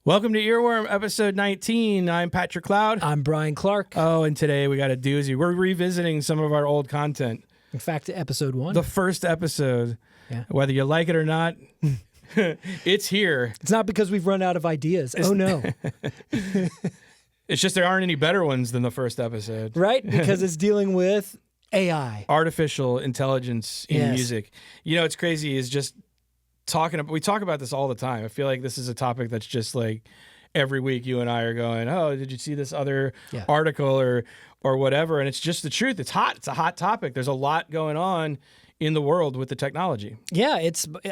Welcome to Earworm, episode 19. I'm Patrick Cloud. I'm Brian Clark. Oh, and today we got a doozy. We're revisiting some of our old content. In fact, episode 1. The first episode. Yeah. Whether you like it or not, it's here. It's not because we've run out of ideas. Oh, no. It's just there aren't any better ones than the first episode. Right? Because it's dealing with AI. Artificial intelligence in music. You know, what's crazy is just we talk about this all the time. I feel like this is a topic that's just like every week you and I are going, oh, did you see this other article or whatever? And it's just the truth. It's hot. It's a hot topic. There's a lot going on in the world with the technology. Yeah,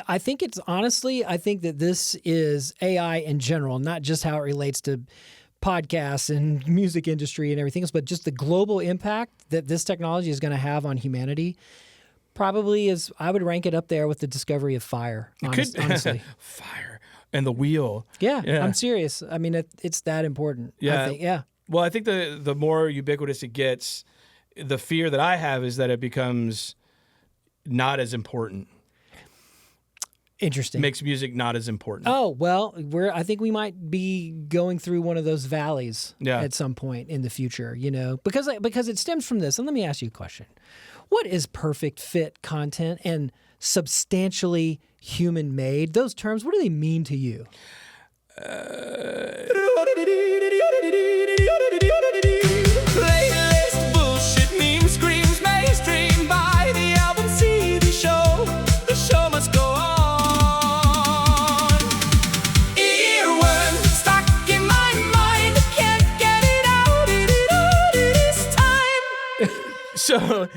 I think that this is AI in general, not just how it relates to podcasts and music industry and everything else, but just the global impact that this technology is going to have on humanity. Probably is, I would rank it up there with the discovery of fire, honestly. Fire and the wheel. Yeah, I'm serious. I mean, it's that important. Yeah. I think, Well, I think the more ubiquitous it gets, the fear that I have is that it becomes not as important. Interesting. Makes music not as important. Oh, well, I think we might be going through one of those valleys at some point in the future, you know, because it stems from this. And let me ask you a question. What is perfect fit content and substantially human made? Those terms, what do they mean to you? Playlist bullshit memes, screams, mainstream by the album, see the show. The show must go on. Earworm stuck in my mind, can't get it out. It is time. So,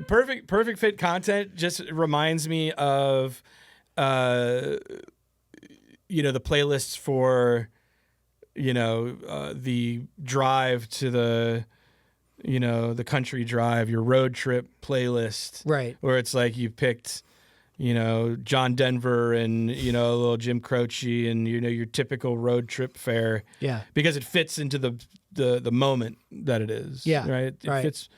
perfect fit content just reminds me of, the playlists for, the drive to the country drive, your road trip playlist. Right. Where it's like you picked, John Denver and, a little Jim Croce and, your typical road trip fare. Yeah. Because it fits into the moment that it is. Yeah. Right. It fits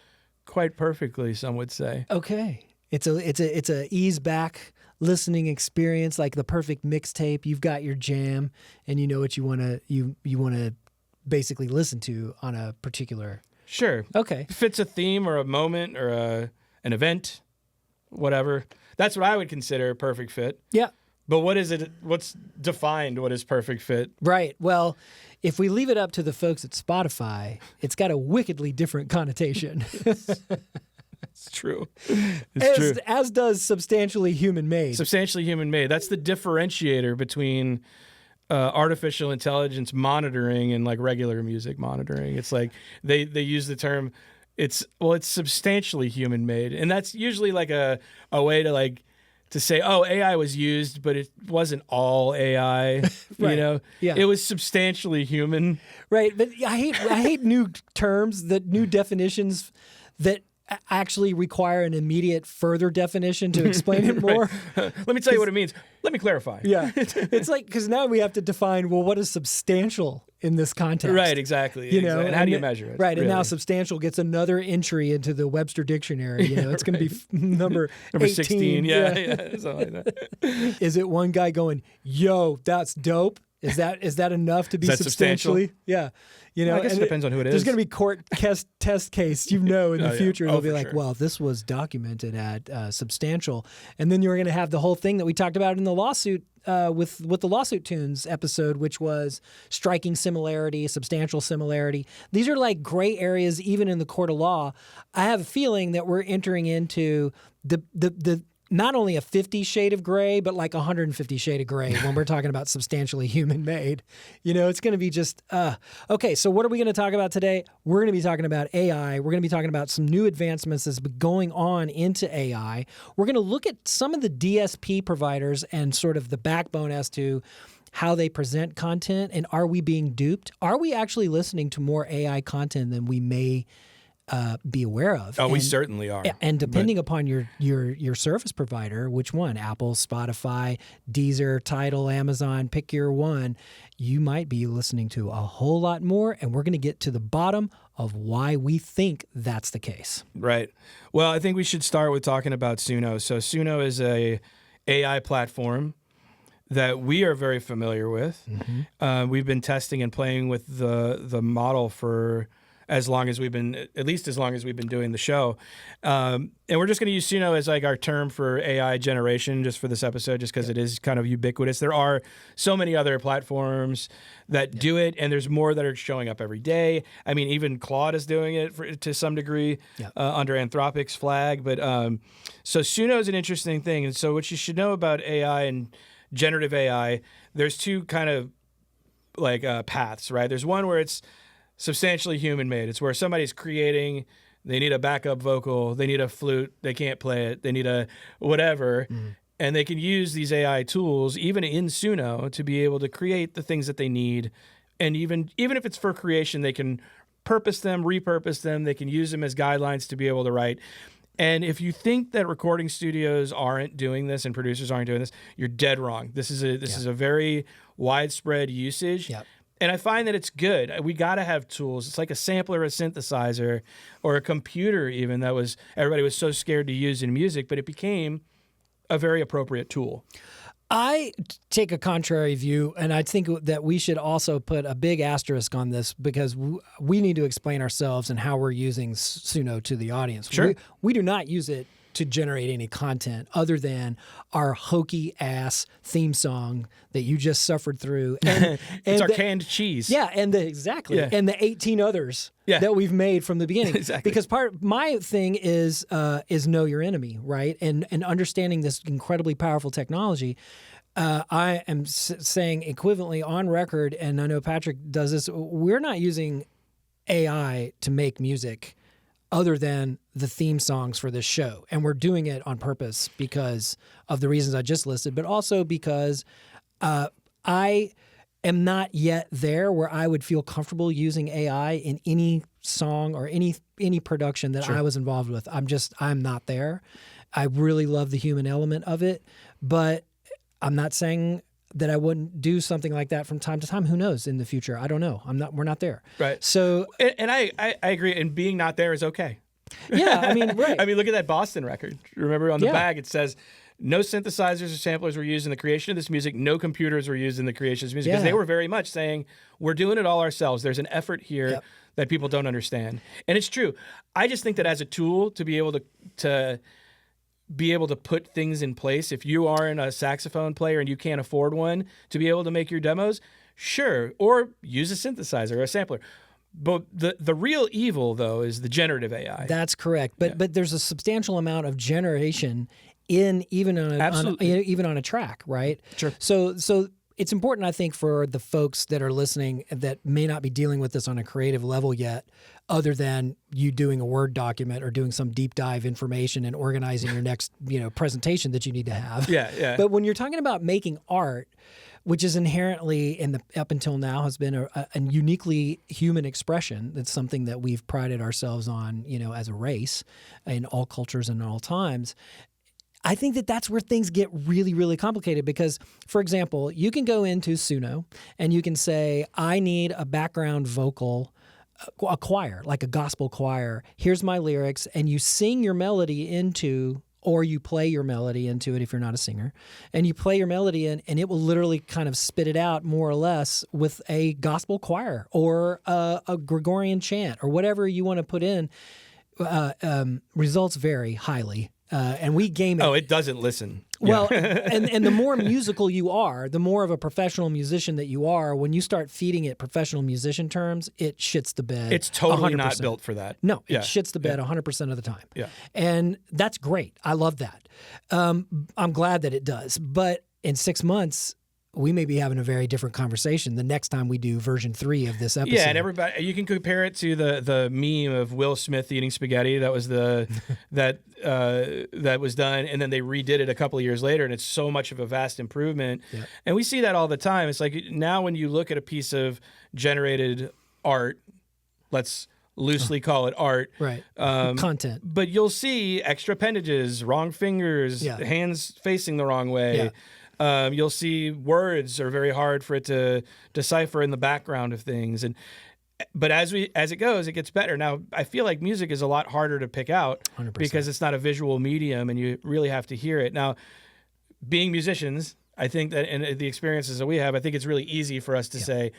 quite perfectly, some would say. Okay. It's a ease back listening experience, like the perfect mixtape. You've got your jam and you know what you want to basically listen to on a particular. Sure. Okay. Fits a theme or a moment or an event, whatever. That's what I would consider a perfect fit. Yeah. But what is it? What's defined what is perfect fit? Right. Well, if we leave it up to the folks at Spotify, it's got a wickedly different connotation. It's true. It's true. As does substantially human made. Substantially human made. That's the differentiator between artificial intelligence monitoring and like regular music monitoring. It's like they use the term. It's substantially human made, and that's usually like a way to say, oh, AI was used, but it wasn't all AI. Right. Yeah. It was substantially human. Right. But I hate new terms, new definitions that actually require an immediate further definition to explain it more. Let me tell you what it means. Let me clarify. Yeah. It's like, because now we have to define, well, what is substantial in this context? Right, exactly. And how do you measure it? Right, and now substantial gets another entry into the Webster Dictionary. It's going to be number 16. Yeah, something like that. Is it one guy going, yo, that's dope? Is that enough to be substantially? Yeah. I guess it depends on who it is. There's going to be court test case, in the future. They'll be like, sure. well, this was documented at substantial. And then you're going to have the whole thing that we talked about in the lawsuit with the Lawsuit Tunes episode, which was striking similarity, substantial similarity. These are like gray areas even in the court of law. I have a feeling that we're entering into the not only a 50 shade of gray, but like 150 shade of gray when we're talking about substantially human made. It's going to be just, okay, so what are we going to talk about today? We're going to be talking about AI. We're going to be talking about some new advancements that's been going on into AI. We're going to look at some of the DSP providers and sort of the backbone as to how they present content, and are we being duped? Are we actually listening to more AI content than we may be aware of? Oh, we certainly are. And depending upon your service provider, which one, Apple, Spotify, Deezer, Tidal, Amazon, pick your one, you might be listening to a whole lot more, and we're going to get to the bottom of why we think that's the case. Right. Well, I think we should start with talking about Suno. So Suno is a AI platform that we are very familiar with. We've been testing and playing with the model for as long as we've been doing the show. And we're just going to use Suno as like our term for AI generation just for this episode, just because it is kind of ubiquitous. There are so many other platforms that do it, and there's more that are showing up every day. I mean, even Claude is doing it to some degree under Anthropic's flag. But so Suno is an interesting thing. And so what you should know about AI and generative AI, there's two kind of like paths, right? There's one where it's substantially human-made. It's where somebody's creating, they need a backup vocal, they need a flute, they can't play it, they need a whatever, and they can use these AI tools, even in Suno, to be able to create the things that they need. And even if it's for creation, they can purpose them, repurpose them, they can use them as guidelines to be able to write. And if you think that recording studios aren't doing this and producers aren't doing this, you're dead wrong. This is a very widespread usage. Yep. And I find that it's good. We got to have tools. It's like a sampler, a synthesizer, or a computer even that everybody was so scared to use in music, but it became a very appropriate tool. I take a contrary view, and I think that we should also put a big asterisk on this because we need to explain ourselves and how we're using Suno to the audience. Sure. We do not use it to generate any content other than our hokey ass theme song that you just suffered through. And It's our canned cheese. Yeah, and and the 18 others that we've made from the beginning. Exactly. Because my thing is know your enemy, right? And understanding this incredibly powerful technology. I am saying equivalently on record, and I know Patrick does this. We're not using AI to make music other than the theme songs for this show. And we're doing it on purpose because of the reasons I just listed, but also because I am not yet there where I would feel comfortable using AI in any song or any production that I was involved with. I'm not there. I really love the human element of it, but I'm not saying that I wouldn't do something like that from time to time. Who knows in the future? I don't know. We're not there. Right. So, and I agree. And being not there is okay. Yeah. I mean, right. I mean, look at that Boston record. Remember on the bag, it says no synthesizers or samplers were used in the creation of this music. No computers were used in the creation of this music because they were very much saying we're doing it all ourselves. There's an effort here that people don't understand. And it's true. I just think that as a tool to be able to put things in place. If you aren't a saxophone player and you can't afford one to be able to make your demos, sure, or use a synthesizer or a sampler. But the real evil, though, is the generative AI. That's correct. But there's a substantial amount of generation even on a track, right? Sure. So it's important, I think, for the folks that are listening that may not be dealing with this on a creative level yet, other than you doing a Word document or doing some deep dive information and organizing your next, presentation that you need to have. Yeah. But when you're talking about making art, which is inherently up until now has been a uniquely human expression. That's something that we've prided ourselves on, as a race in all cultures and all times. I think that's where things get really, really complicated because, for example, you can go into Suno and you can say, I need a background vocal, a choir, like a gospel choir. Here's my lyrics. And you sing your melody into, or you play your melody into it if you're not a singer, and you play your melody in, and it will literally kind of spit it out more or less with a gospel choir or a Gregorian chant or whatever you want to put in. Results vary highly. And we game it. Oh, it doesn't listen. Well, and the more musical you are, the more of a professional musician that you are, when you start feeding it professional musician terms, it shits the bed. It's totally 100%. Not built for that. No, it shits the bed 100% of the time. Yeah. And that's great. I love that. I'm glad that it does. But in 6 months, we may be having a very different conversation the next time we do version 3 of this episode. Yeah, and everybody, you can compare it to the meme of Will Smith eating spaghetti. That was that was done, and then they redid it a couple of years later, and it's so much of a vast improvement. Yeah. And we see that all the time. It's like now when you look at a piece of generated art, let's loosely call it art. Right. Content. But you'll see extra appendages, wrong fingers, hands facing the wrong way. Yeah. You'll see words are very hard for it to decipher in the background of things, but as it goes, it gets better. Now, I feel like music is a lot harder to pick out 100%. Because it's not a visual medium, and you really have to hear it. Now, being musicians, I think that in the experiences that we have, I think it's really easy for us to say,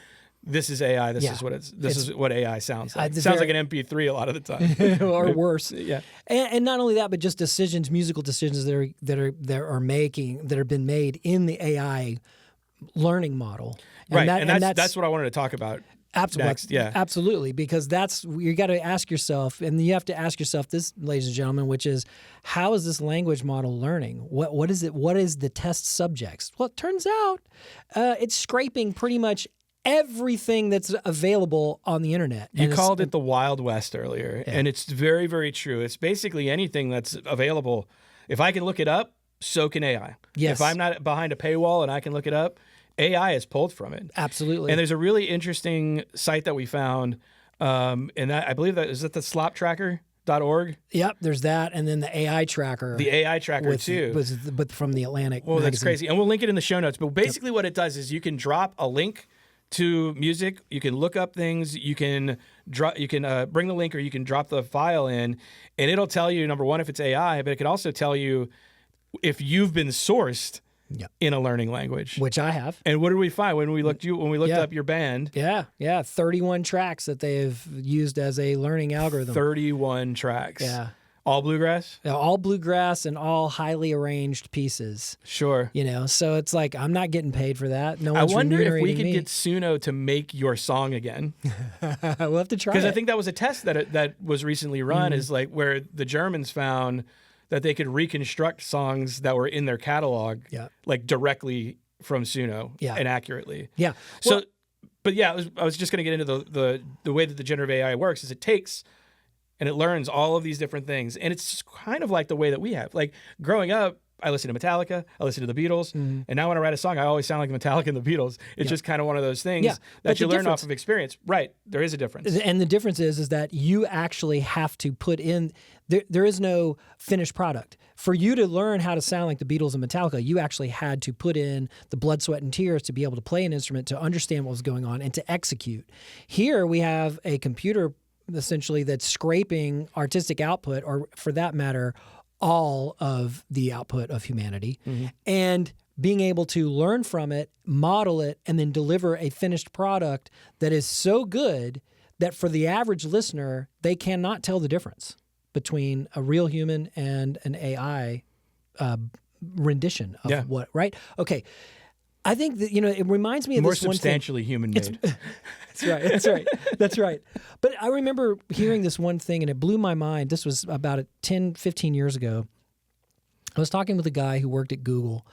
this is AI. This is what AI sounds like. It sounds like an MP3 a lot of the time, or worse. Yeah, and not only that, but just musical decisions that have been made in the AI learning model. And that's what I wanted to talk about. Absolutely. Next, yeah. Absolutely. Because you got to ask yourself, and you have to ask yourself this, ladies and gentlemen, which is, how is this language model learning? What is it? What is the test subjects? Well, it turns out it's scraping pretty much everything that's available on the internet. You called it the Wild West earlier, and it's very, very true. It's basically anything that's available. If I can look it up, so can AI. Yes. If I'm not behind a paywall and I can look it up, AI is pulled from it. Absolutely. And there's a really interesting site that we found, and that I believe is that the sloptracker.org? Yep, there's that, and then the AI tracker. The AI tracker too. But from the Atlantic Well, magazine. that's crazy. And we'll link it in the show notes. But basically what it does is you can drop a link to music, you can look up things, you can bring the link or you can drop the file in, and it'll tell you, number one, if it's AI, but it can also tell you if you've been sourced in a learning language, which I have. And what did we find when we looked up your band? Yeah, 31 tracks that they've used as a learning algorithm. 31 tracks. Yeah. All bluegrass? Yeah, all bluegrass and all highly arranged pieces. Sure. So it's like, I'm not getting paid for that. No I one's wonder if we remunerating could me. get Suno to make your song again. We'll have to try Because it. I think that was a test that was recently run, is like where the Germans found that they could reconstruct songs that were in their catalog, like directly from Suno and accurately. Yeah. So, but yeah, I was just going to get into the way that the generative AI works is it takes and it learns all of these different things. And it's kind of like the way that we have. Like growing up, I listened to Metallica, I listened to the Beatles, and now when I write a song, I always sound like Metallica and the Beatles. It's just kind of one of those things that you learn off of experience. Right. There is a difference. And the difference is that you actually have to put in, there is no finished product. For you to learn how to sound like the Beatles and Metallica, you actually had to put in the blood, sweat, and tears to be able to play an instrument, to understand what was going on, and to execute. Here we have a computer essentially that's scraping artistic output, or for that matter, all of the output of humanity, and being able to learn from it, model it, and then deliver a finished product that is so good that for the average listener, they cannot tell the difference between a real human and an AI rendition of what, right? Okay. I think that, it reminds me of more this one thing. substantially human-made. That's right. But I remember hearing this one thing, and it blew my mind. This was about 10, 15 years ago. I was talking with a guy who worked at Google,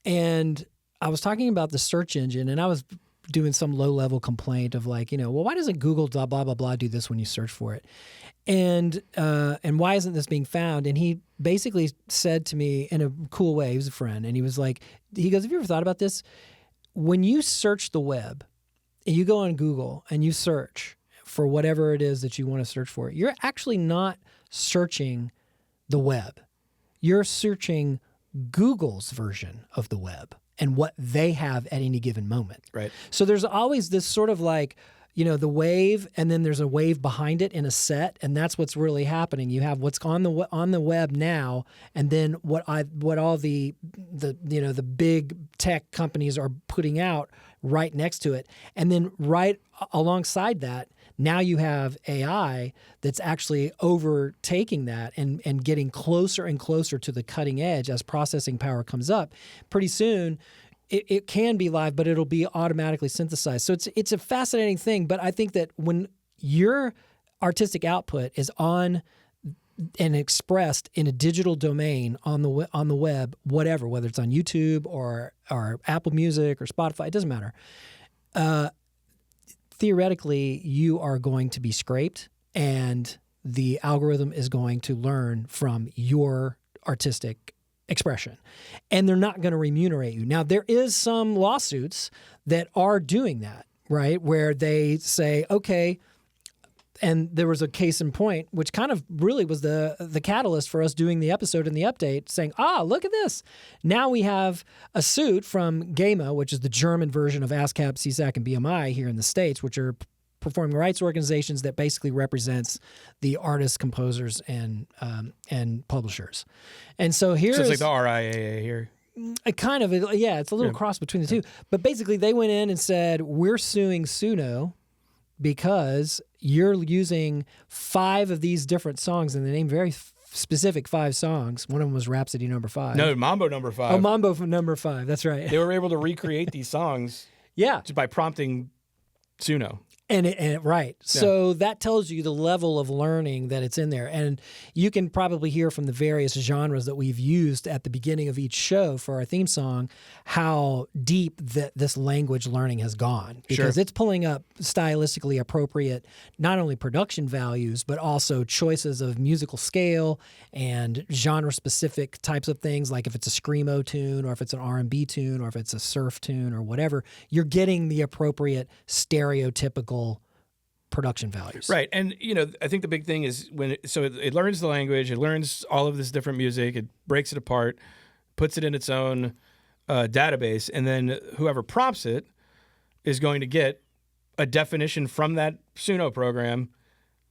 and I was talking about the search engine, and I was doing some low-level complaint of like, well, why doesn't Google blah, blah, blah, blah do this when you search for it? And why isn't this being found? And he basically said to me in a cool way, he was a friend, and he goes, have you ever thought about this? When you search the web, and you go on Google and you search for whatever it is that you want to search for, you're actually not searching the web. You're searching Google's version of the web and what they have at any given moment. Right. So there's always this sort of like, the wave, and then there's a wave behind it in a set, and that's what's really happening. You have what's on the web now, and then what all the big tech companies are putting out right next to it, and then right alongside that, now you have AI that's actually overtaking that and getting closer and closer to the cutting edge as processing power comes up. Pretty soon, it can be live, but it'll be automatically synthesized. So it's a fascinating thing. But I think that when your artistic output is on and expressed in a digital domain on the web, whether it's on YouTube or Apple Music or Spotify, it doesn't matter. Theoretically, you are going to be scraped, and the algorithm is going to learn from your artistic expression, and they're not going to remunerate you. Now, there is some lawsuits that are doing that, right? Where they say, okay, and there was a case in point, which kind of really was the catalyst for us doing the episode and the update, saying, look at this. Now we have a suit from GEMA, which is the German version of ASCAP, CSAC, and BMI here in the States, which are performing rights organizations that basically represents the artists, composers, and publishers. And so So it's like the RIAA here. Kind of, yeah, it's a little cross between the two. But basically, they went in and said, we're suing Suno because you're using 5 of these different songs, and they named very specific 5 songs. One of them was Rhapsody number 5. No, Mambo number 5. Oh, Mambo from number 5. That's right. They were able to recreate these songs Yeah. just by prompting Suno. Right. So that tells you the level of learning that it's in there. And you can probably hear from the various genres that we've used at the beginning of each show for our theme song how deep this language learning has gone. Because it's pulling up stylistically appropriate, not only production values, but also choices of musical scale and genre-specific types of things, like if it's a screamo tune or if it's an R&B tune or if it's a surf tune or whatever, you're getting the appropriate stereotypical production values. Right. And, I think the big thing is it learns the language, it learns all of this different music, it breaks it apart, puts it in its own database, and then whoever prompts it is going to get a definition from that Suno program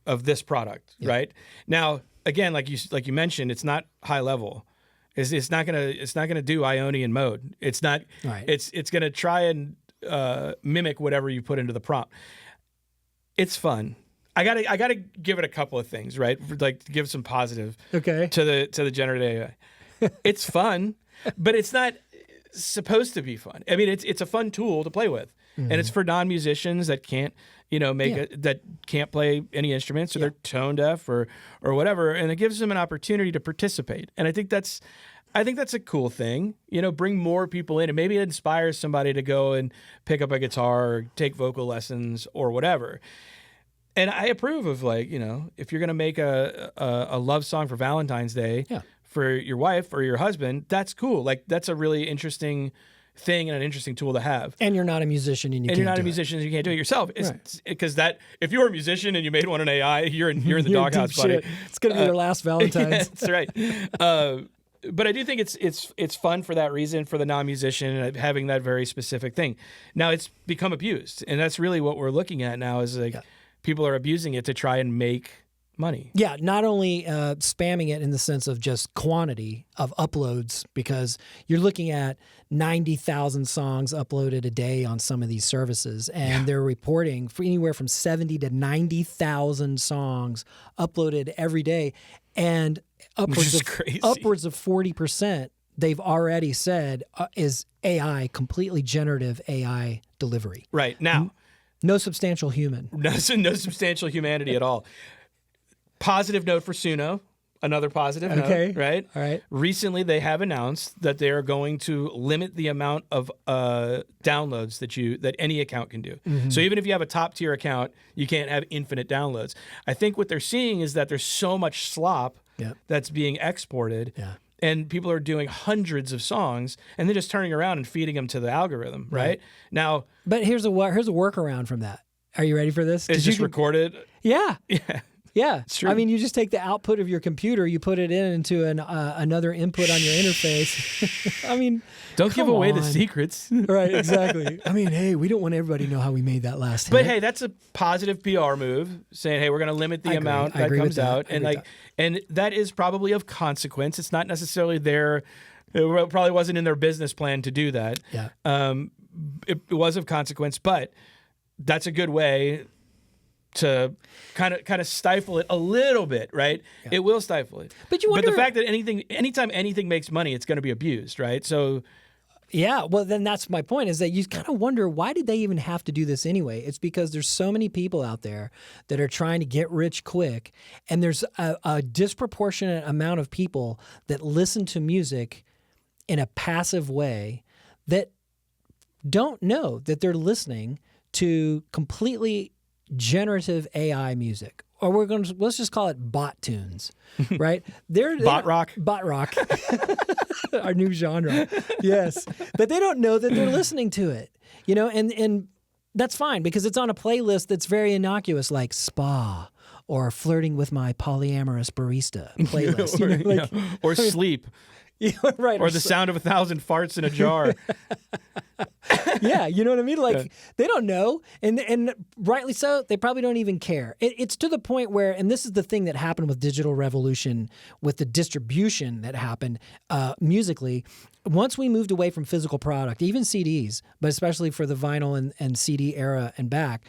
of this product, right? Now, again, like you mentioned, it's not high level. It's not gonna do Ionian mode. It's not. Right. It's gonna try and mimic whatever you put into the prompt. It's fun. I gotta give it a couple of things, right? Like to give some positive to the generative AI. It's fun, but it's not supposed to be fun. I mean, it's a fun tool to play with, and it's for non-musicians that can't that can't play any instruments, or they're tone deaf or whatever, and it gives them an opportunity to participate. And I think that's a cool thing. Bring more people in, and maybe it inspires somebody to go and pick up a guitar or take vocal lessons or whatever. And I approve of if you're going to make a love song for Valentine's Day for your wife or your husband, that's cool. Like that's a really interesting thing and an interesting tool to have. And you're not a musician and you're not a musician and you can't do it yourself. Because if you're a musician and you made one in AI, you're in the doghouse, buddy. It's going to be your last Valentine's. That's right. But I do think it's fun for that reason, for the non-musician and having that very specific thing. Now it's become abused, and that's really what we're looking at now is people are abusing it to try and make money. Yeah, not only spamming it in the sense of just quantity of uploads, because you're looking at 90,000 songs uploaded a day on some of these services, and they're reporting for anywhere from 70 to 90,000 songs uploaded every day, and upwards of 40%. They've already said is AI, completely generative AI delivery. Right now, no substantial human. No substantial humanity at all. Positive note for Suno. Another positive note, right? All right. Recently, they have announced that they are going to limit the amount of downloads that any account can do. Mm-hmm. So even if you have a top-tier account, you can't have infinite downloads. I think what they're seeing is that there's so much slop that's being exported, and people are doing hundreds of songs, and then just turning around and feeding them to the algorithm, right? Now, but here's a workaround from that. Are you ready for this? It's just recorded? Yeah. Yeah, it's true. I mean, you just take the output of your computer, you put it into another input on your interface. I mean, don't give away the secrets. Right, exactly. I mean, hey, we don't want everybody to know how we made that last hit. But hey, that's a positive PR move, saying, hey, we're going to limit the amount that comes out, and that is probably of consequence. It's not necessarily it probably wasn't in their business plan to do that. Yeah. It was of consequence, but that's a good way to kind of stifle it a little bit, right? Yeah. It will stifle it. But the fact that anytime anything makes money, it's going to be abused, right? So yeah, well then that's my point, is that you kind of wonder, why did they even have to do this anyway? It's because there's so many people out there that are trying to get rich quick, and there's a disproportionate amount of people that listen to music in a passive way that don't know that they're listening to completely generative AI music, or let's just call it bot tunes, right? Bot rock, our new genre. Yes, but they don't know that they're listening to it, and that's fine because it's on a playlist that's very innocuous, like spa or flirting with my polyamorous barista playlist, or sleep. Yeah, right. Or the sound of 1,000 farts in a jar. Yeah, you know what I mean? Like, they don't know. And rightly so, they probably don't even care. It's to the point where, and this is the thing that happened with digital revolution, with the distribution that happened musically. Once we moved away from physical product, even CDs, but especially for the vinyl and CD era and back,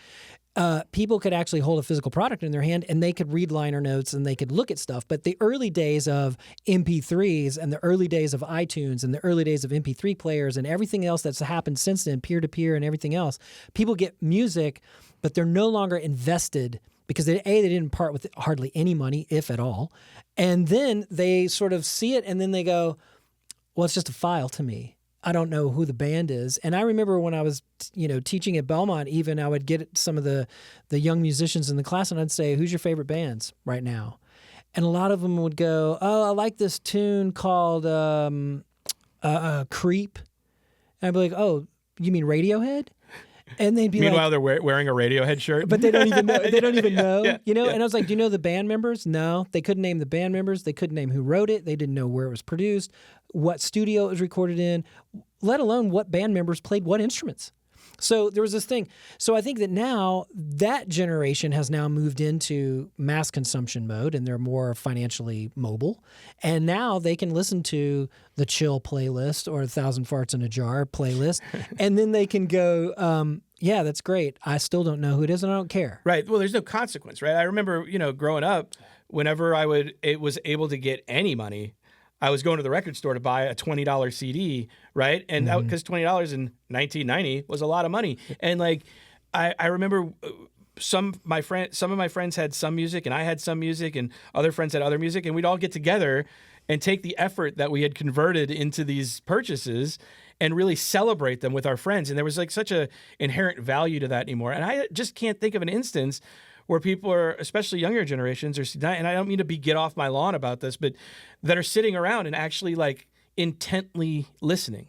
people could actually hold a physical product in their hand and they could read liner notes and they could look at stuff. But the early days of MP3s and the early days of iTunes and the early days of MP3 players and everything else that's happened since then, peer-to-peer and everything else, people get music, but they're no longer invested because they didn't part with hardly any money, if at all. And then they sort of see it and then they go, well, it's just a file to me. I don't know who the band is. And I remember when I was, teaching at Belmont, even I would get some of the young musicians in the class and I'd say, who's your favorite bands right now? And a lot of them would go, oh, I like this tune called Creep. And I'd be like, oh, you mean Radiohead? And they'd be Meanwhile, they're wearing a Radiohead shirt. But they don't even know. They don't even know. Yeah. And I was like, do you know the band members? No. They couldn't name the band members. They couldn't name who wrote it. They didn't know where it was produced, what studio it was recorded in, let alone what band members played what instruments. So there was this thing. So I think that now that generation has now moved into mass consumption mode and they're more financially mobile. And now they can listen to the Chill playlist or 1,000 Farts in a Jar playlist. And then they can go, yeah, that's great. I still don't know who it is and I don't care. Right. Well, there's no consequence, right? I remember, growing up, whenever it was able to get any money, I was going to the record store to buy a $20 CD, right? And because $20 in 1990 was a lot of money. And I remember some of my friends had some music and I had some music and other friends had other music, and we'd all get together and take the effort that we had converted into these purchases and really celebrate them with our friends. And there was such a inherent value to that anymore. And I just can't think of an instance where people are, especially younger generations, and I don't mean to get off my lawn about this, but that are sitting around and actually intently listening.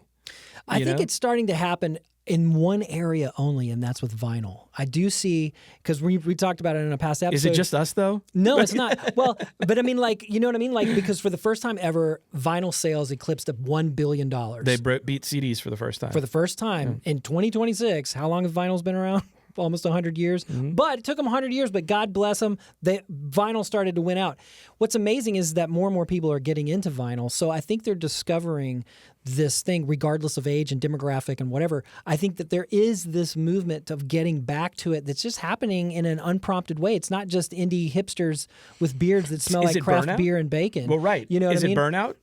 I think it's starting to happen in one area only, and that's with vinyl. I do see, because we talked about it in a past episode. Is it just us though? No, it's not. Well, but I mean, you know what I mean? Because for the first time ever, vinyl sales eclipsed $1 billion. They beat CDs for the first time. For the first time in 2026. How long have vinyls been around? Almost 100 years. But it took them 100 years, but God bless them, vinyl started to win out. What's amazing is that more and more people are getting into vinyl. So I think they're discovering this thing, regardless of age and demographic and whatever. I think that there is this movement of getting back to it that's just happening in an unprompted way. It's not just indie hipsters with beards that smell like craft beer and bacon. Well, right. Is it burnout?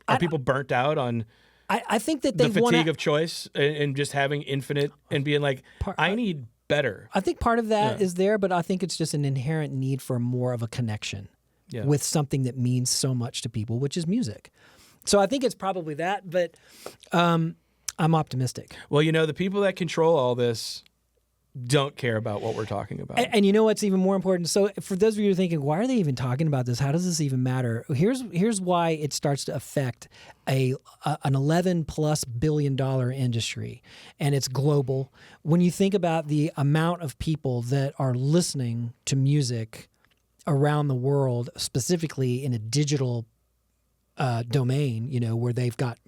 Are people burnt out on... I think that they the fatigue of choice and just having infinite and being like, I need better. I think part of that is there, but I think it's just an inherent need for more of a connection with something that means so much to people, which is music. So I think it's probably that, but I'm optimistic. Well, the people that control all this don't care about what we're talking about. And you know what's even more important? So for those of you who are thinking, why are they even talking about this? How does this even matter? Here's why it starts to affect an $11+ billion industry, and it's global. When you think about the amount of people that are listening to music around the world, specifically in a digital domain, where they've got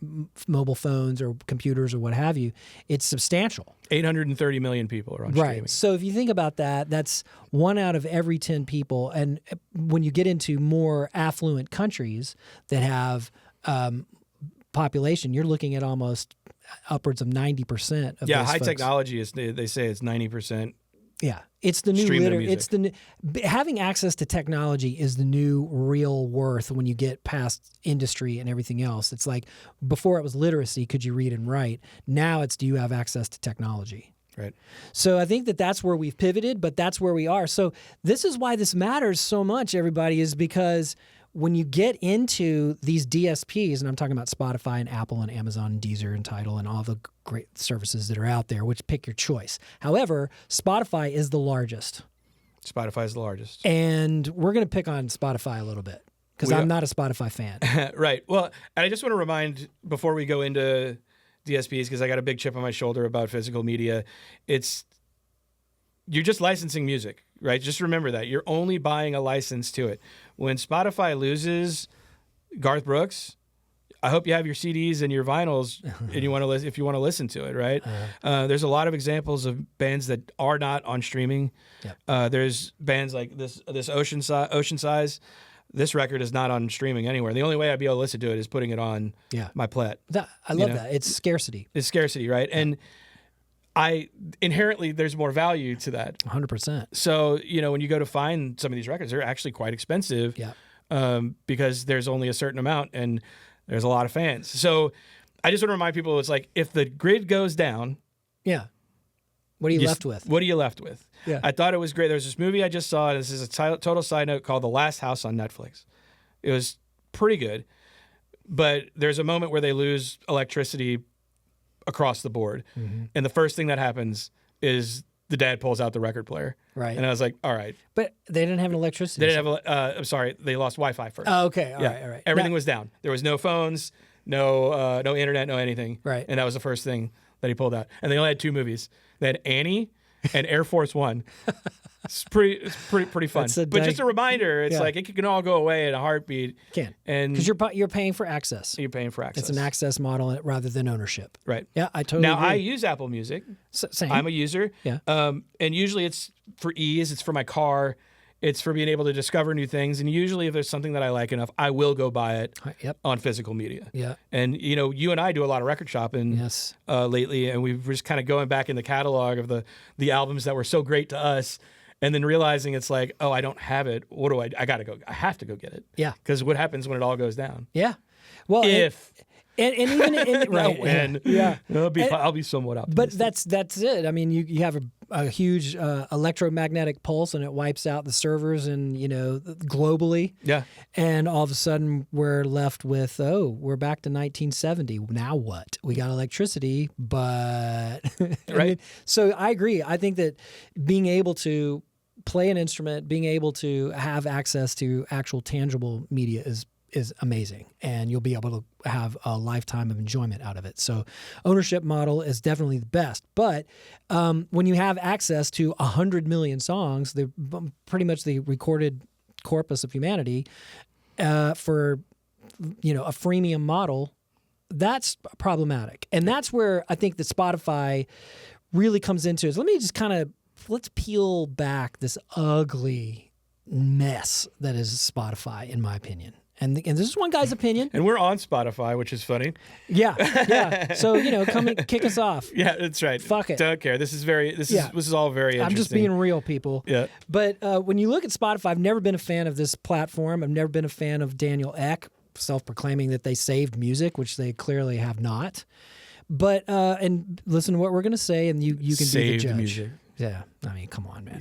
mobile phones or computers or what have you, it's substantial. 830 million people are on streaming. Right. So if you think about that, that's 1 out of every 10 people. And when you get into more affluent countries that have population, you're looking at almost upwards of 90% of those high folks. Technology is, they say it's 90%. Yeah, it's the new Stream It's the new, having access to technology is the new real worth when you get past industry and everything else. It's like before it was literacy, could you read and write? Now it's do you have access to technology? Right. So I think that that's where we've pivoted, but that's where we are. So this is why this matters so much, everybody, is because when you get into these DSPs, and I'm talking about Spotify and Apple and Amazon and Deezer and Tidal and all the great services that are out there, which pick your choice. However, Spotify is the largest. Spotify is the largest. And we're going to pick on Spotify a little bit because I'm not a Spotify fan. Right. Well, and I just want to remind, before we go into DSPs, because I got a big chip on my shoulder about physical media, you're just licensing music, right? Just remember that. You're only buying a license to it. When Spotify loses Garth Brooks, I hope you have your CDs and your vinyls, and you want to if you want to listen to it, right? There's a lot of examples of bands that are not on streaming. Yep. There's bands like this Ocean Size. This record is not on streaming anywhere. The only way I'd be able to listen to it is putting it on my plat. I love that. It's scarcity. It's scarcity, right? And inherently there's more value to that. 100%. So, when you go to find some of these records, they're actually quite expensive. Yeah. Because there's only a certain amount and there's a lot of fans. So I just want to remind people, it's like, if the grid goes down. Yeah. What are you left with? What are you left with? Yeah. I thought it was great. There's this movie I just saw. This is a total side note called The Last House on Netflix. It was pretty good. But there's a moment where they lose electricity across the board. Mm-hmm. And the first thing that happens is the dad pulls out the record player. Right. And I was like, all right. But they didn't have an electricity. They didn't have, I'm sorry, they lost Wi-Fi first. Oh, okay. All right. Everything was down. There was no phones, no internet, no anything. Right. And that was the first thing that he pulled out. And they only had 2 movies. They had Annie and Air Force One. It's pretty fun. But just a reminder, it's like it can all go away in a heartbeat. Can. And because you're paying for access. You're paying for access. It's an access model rather than ownership. Right. Yeah, I totally agree. I use Apple Music. Same. I'm a user. Yeah. And usually it's for ease. It's for my car. It's for being able to discover new things. And usually if there's something that I like enough, I will go buy it on physical media. Yeah. And, you and I do a lot of record shopping lately, and we've just kind of going back in the catalog of the albums that were so great to us, and then realizing it's like, oh, I don't have it. What do I got to go. I have to go get it. Yeah. Because what happens when it all goes down? Yeah. Well, if... And even right, when I'll be somewhat optimistic. But that's it. I mean, you have a huge electromagnetic pulse, and it wipes out the servers, and globally. Yeah. And all of a sudden, we're left with we're back to 1970. Now what? We got electricity, but right. So I agree. I think that being able to play an instrument, being able to have access to actual tangible media is amazing, and you'll be able to have a lifetime of enjoyment out of it. So ownership model is definitely the best. But when you have access to 100 million songs, pretty much the recorded corpus of humanity, for a freemium model, that's problematic. And that's where I think that Spotify really comes into it. So let me just let's peel back this ugly mess that is Spotify, in my opinion. And this is one guy's opinion. And we're on Spotify, which is funny. Yeah. So, come and kick us off. Yeah, that's right. Fuck it. Don't care. This is all very interesting. I'm just being real, people. Yeah. But when you look at Spotify, I've never been a fan of this platform. I've never been a fan of Daniel Ek, self-proclaiming that they saved music, which they clearly have not. But, and listen to what we're going to say, and you can be the judge. Music. Yeah. I mean, come on, man.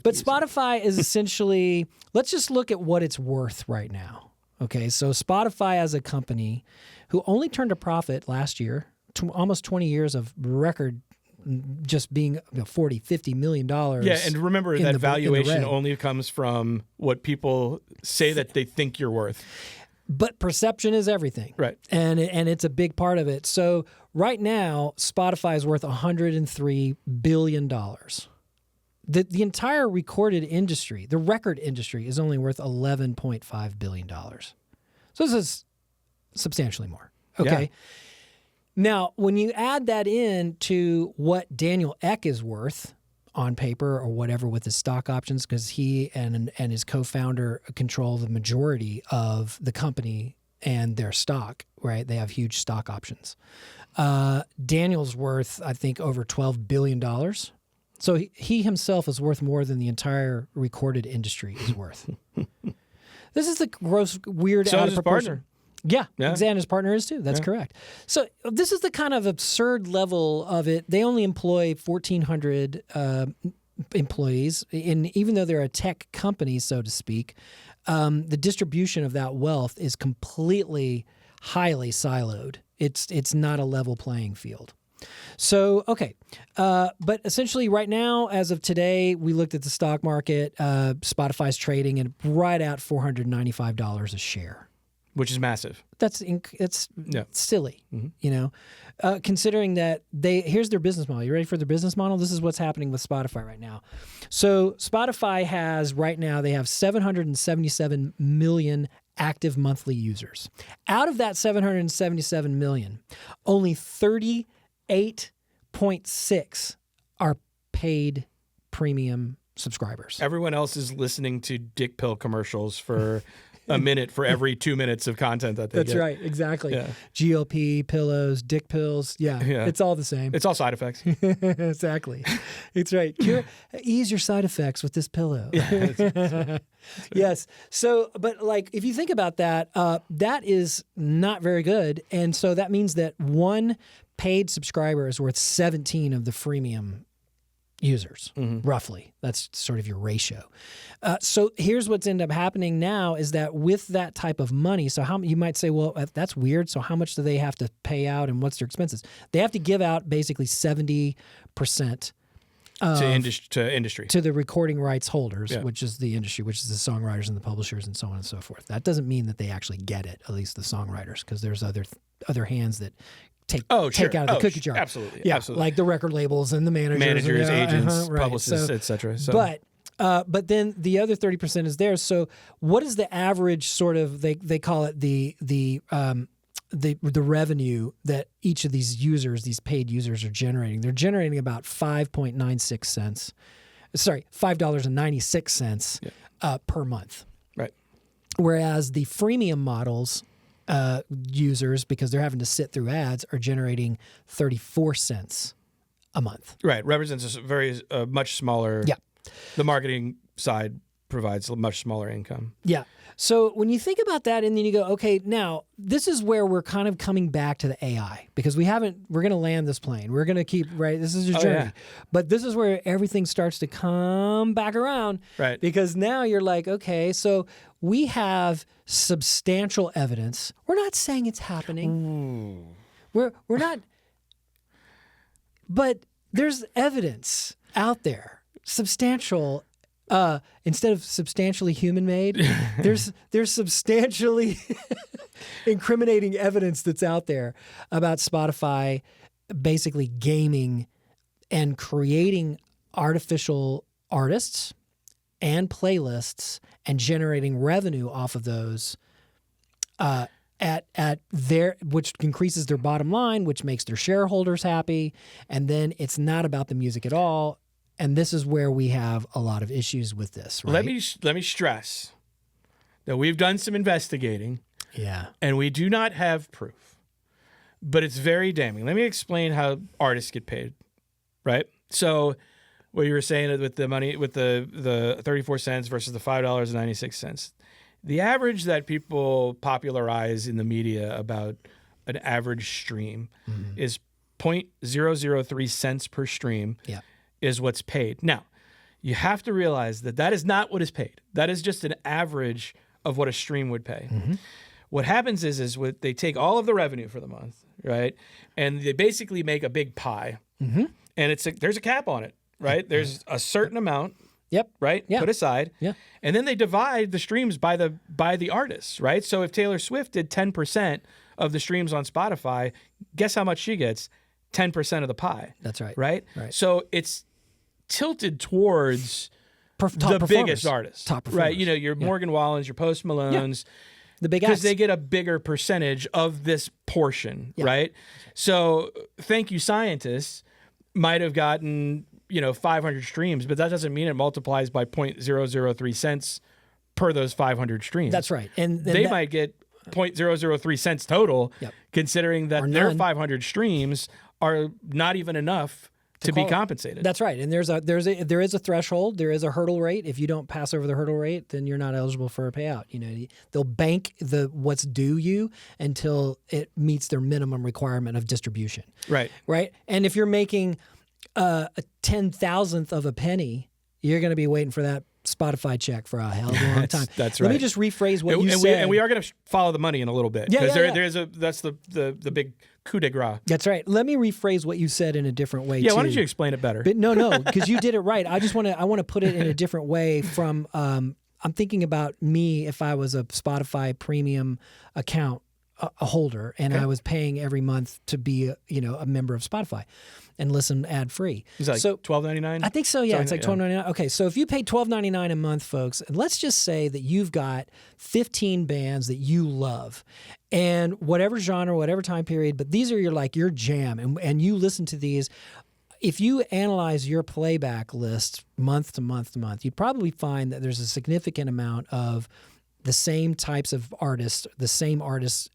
But Spotify is essentially, let's just look at what it's worth right now. Okay, so Spotify as a company who only turned a profit last year, almost 20 years of record just being $40, $50 million. Yeah, and remember that valuation only comes from what people say that they think you're worth. But perception is everything. Right. And it's a big part of it. So right now, Spotify is worth $103 billion. The entire recorded industry, the record industry, is only worth $11.5 billion. So this is substantially more. Okay. Yeah. Now, when you add that in to what Daniel Ek is worth on paper or whatever with his stock options, because he and his co-founder control the majority of the company and their stock, right? They have huge stock options. Daniel's worth, I think, over $12 billion. So he himself is worth more than the entire recorded industry is worth. This is the gross, weird, so out is of his proportion. Partner. Yeah, exactly. His partner is too. That's correct. So this is the kind of absurd level of it. They only employ 1,400 employees, and even though they're a tech company, so to speak, the distribution of that wealth is completely highly siloed. It's not a level playing field. So, okay. But essentially right now, as of today, we looked at the stock market. Spotify's trading at right at $495 a share. Which is massive. It's silly, considering that here's their business model. You ready for their business model? This is what's happening with Spotify right now. So Spotify has right now, they have 777 million active monthly users. Out of that 777 million, only 38.6 are paid premium subscribers. Everyone else is listening to dick pill commercials for a minute for every 2 minutes of content that they That's get. right, exactly. Yeah. GLP, pillows, dick pills. Yeah, it's all the same. It's all side effects. Exactly. It's right. Ease your side effects with this pillow. Yes. So, but like, if you think about that, that is not very good. And so that means that one paid subscriber is worth 17 of the freemium users, roughly. That's sort of your ratio. So here's what's ended up happening now is that with that type of money, so how you might say, well, that's weird. So how much do they have to pay out and what's their expenses? They have to give out basically 70% to industry. to the recording rights holders, which is the industry, which is the songwriters and the publishers and so on and so forth. That doesn't mean that they actually get it, at least the songwriters, because there's other hands that take out of the cookie jar. Absolutely. Yeah, absolutely. like the record labels and the managers, agents, right. publicists, etc. So. But then the other 30% is theirs. So what is the average sort of they call it the revenue that each of these users, these paid users, are generating? They're generating about $5.96 per month. Right. Whereas the freemium models users, because they're having to sit through ads, are generating 34 cents a month. Right. Represents a much smaller. Yeah. The marketing side provides a much smaller income. Yeah. So when you think about that, and then you go, okay, now this is where we're kind of coming back to the AI, because we're going to land this plane. We're going to keep, right? This is your journey. Yeah. But this is where everything starts to come back around. Right. Because now you're like, okay, so we have substantial evidence. We're not saying it's happening. We're not, but there's evidence out there. Substantial, instead of substantially human-made, there's substantially incriminating evidence that's out there about Spotify basically gaming and creating artificial artists and playlists and generating revenue off of those at their, which increases their bottom line, which makes their shareholders happy, and then it's not about the music at all. And this is where we have a lot of issues with this, right? Let me stress that we've done some investigating. Yeah. And we do not have proof, but it's very damning. Let me explain how artists get paid, right? So what you were saying with the money, with the 34 cents versus the $5.96, the average that people popularize in the media about an average stream is 0.003 cents per stream. Yeah. Is what's paid. Now, you have to realize that is not what is paid. That is just an average of what a stream would pay. What happens is they take all of the revenue for the month, right? And they basically make a big pie. And there's a cap on it, right? There's a certain amount, right? Yeah. Put aside. Yeah. And then they divide the streams by the artists, right? So if Taylor Swift did 10% of the streams on Spotify, guess how much she gets? 10% of the pie. That's right. Right? Right. So it's tilted towards Top the biggest artists. Top performers. Right? You know, your Morgan Wallens, your Post Malones. The big Because acts. they get a bigger percentage of this portion, right? So thank you, scientists, might have gotten, 500 streams, but that doesn't mean it multiplies by 0.003 cents per those 500 streams. That's right. And they might get 0.003 cents total, considering that their 500 streams are not even enough to be compensated. That's right. And there is a threshold. There is a hurdle rate. If you don't pass over the hurdle rate, then you're not eligible for a payout. They'll bank what's due you until it meets their minimum requirement of distribution. Right. Right. And if you're making a 10,000th of a penny, you're going to be waiting for that Spotify check for a hell of a long time. That's right. Let me just rephrase what you said. And we are going to follow the money in a little bit. Yeah, Because that's the big coup de grace. That's right. Let me rephrase what you said in a different way. Yeah, too. why don't you explain it better? But no, because you did it right. I want to put it in a different way. From I'm thinking about me if I was a Spotify premium account a holder, and I was paying every month to be a member of Spotify and listen ad free. Is that like $12.99? I think so. Yeah, it's like $12.99. Okay, so if you pay $12.99 a month, folks, and let's just say that you've got 15 bands that you love, and whatever genre, whatever time period, but these are your jam, and you listen to these. If you analyze your playback list month to month to month, you'd probably find that there's a significant amount of the same types of artists, the same artists,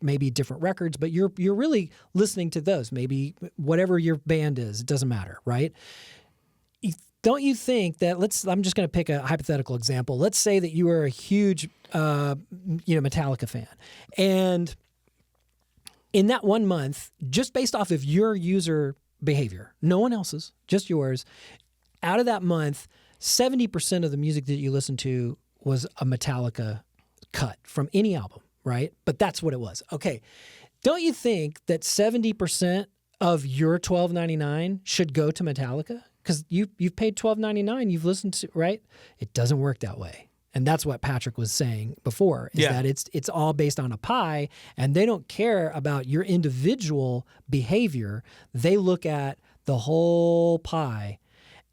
maybe different records, but you're really listening to those. Maybe whatever your band is, it doesn't matter, right? Don't you think that I'm just going to pick a hypothetical example. Let's say that you are a huge, Metallica fan, and in that 1 month, just based off of your user behavior, no one else's, just yours, out of that month, 70% of the music that you listen to was a Metallica cut from any album, right? But that's what it was. Okay. Don't you think that 70% of your $12.99 should go to Metallica? Because you've paid $12.99, you've listened to, right? It doesn't work that way. And that's what Patrick was saying before, is that it's all based on a pie, and they don't care about your individual behavior. They look at the whole pie.